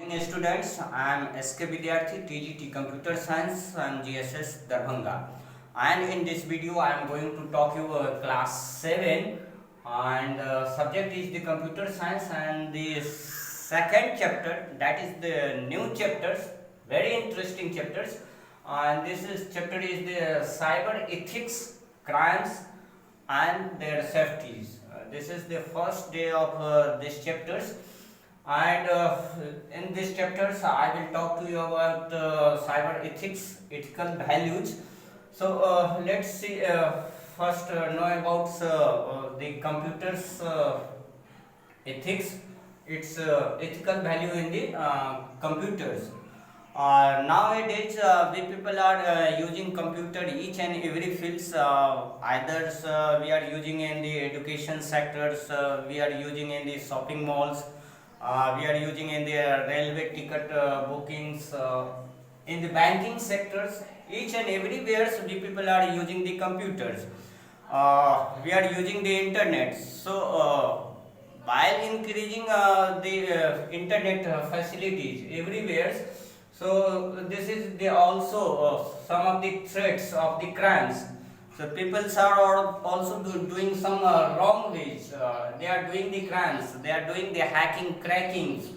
Morning students, I am SK Vidyarthi, TGT Computer Science and GSS Darbhanga. And in this video, I am going to talk you class 7 and subject is the computer science and the second chapter, that is the new chapters, very interesting chapters. And chapter is the cyber ethics, crimes and their safeties. This is the first day of this chapters, and in this chapters I will talk to you about cyber ethics, ethical values. So let's see, first know about the computers ethics, its ethical value in the computers. Nowadays, we people are using computer each and every fields. Either we are using in the education sectors, we are using in the shopping malls, we are using in the railway ticket bookings, in the banking sectors. Each and everywhere, so we people are using the computers. We are using the internet. So while increasing the internet facilities everywhere, so this is the also some of the threats of the crimes. So people are also doing some wrong ways. They are doing the crimes. They are doing the hacking, crackings.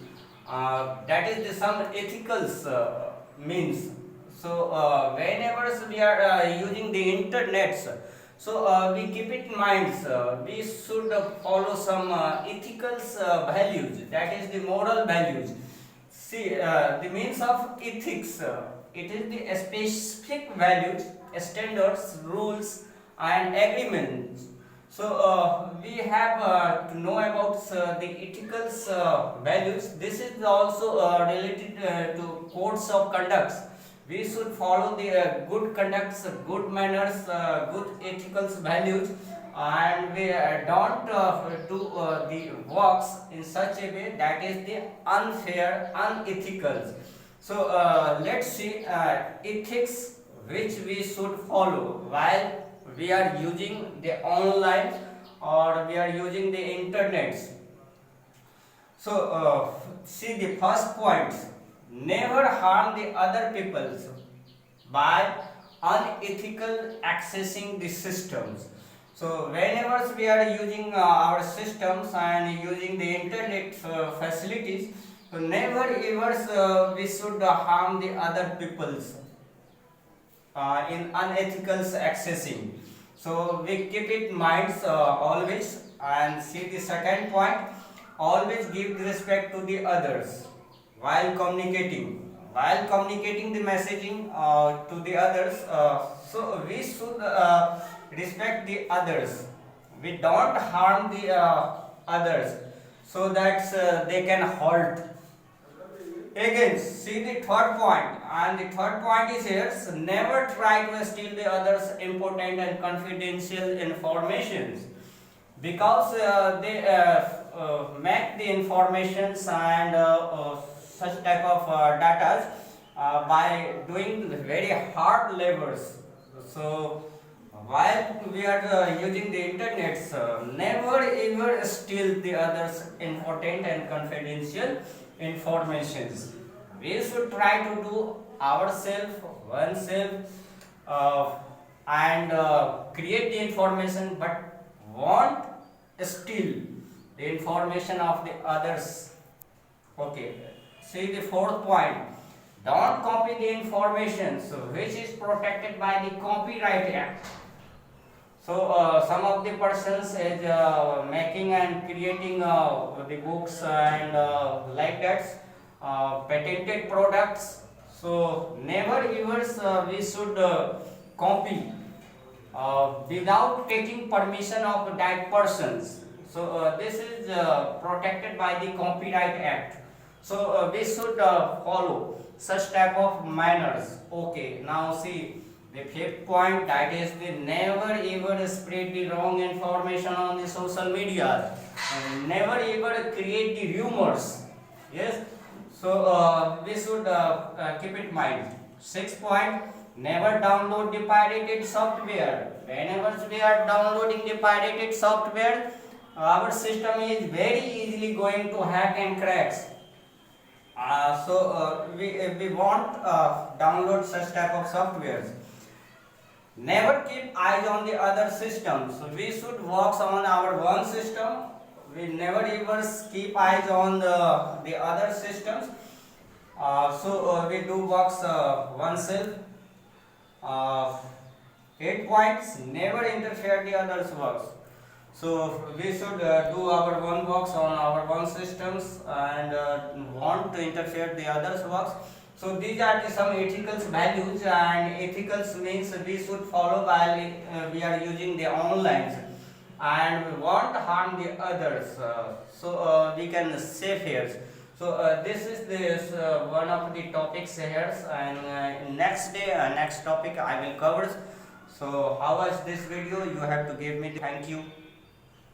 That is the some ethicals means. So whenever we are using the internet, so we keep it in mind. We should follow some ethical values. That is the moral values. See, the means of ethics, it is the specific values, standards, rules and agreements. So we have to know about the ethical values. This is also related to codes of conduct. We should follow the good conducts, good manners, good ethical values, and we don't do the works in such a way that is the unfair, unethical. So let's see ethics which we should follow while we are using the online or we are using the internet. So see the first point: never harm the other people by unethical accessing the systems. So whenever we are using our systems and using the internet facilities, so never ever we should harm the other peoples in unethical accessing. So we keep it in mind always. And see the second point: always give respect to the others while communicating. While communicating the messaging to the others, so we should respect the others. We don't harm the others so that they can halt. Again, see the third point, and the third point is here: so never try to steal the others' important and confidential informations, because they make the informations and such type of data by doing very hard labors. So while we are using the internet, never ever steal the others' important and confidential informations. We should try to do ourselves, oneself, and create the information, but won't steal the information of the others. Okay. See the fourth point: don't copy the information which is protected by the Copyright Act. So some of the persons is making and creating the books and like that, patented products. So never ever we should copy without taking permission of that persons. So this is protected by the Copyright Act. So we should follow such type of manners. Okay, now see the fifth point, that is the never ever spread the wrong information on the social media, and never ever create the rumors. Yes, so we should keep it in mind. Sixth point: never download the pirated software. Whenever we are downloading the pirated software, our system is very easily going to hack and cracks. We want download such type of softwares. Never keep eyes on the other systems. So we should work on our one system. We never ever keep eyes on the other systems. We do works oneself. 8 points. Never interfere the others' works. So we should do our one works on our one systems and want to interfere the others' works. So these are the some ethical values, and ethicals means we should follow while we are using the online, and we won't harm the others. We can save here. So this is this one of the topics here, and next day next topic I will cover. So how was this video? You have to give me the thank you.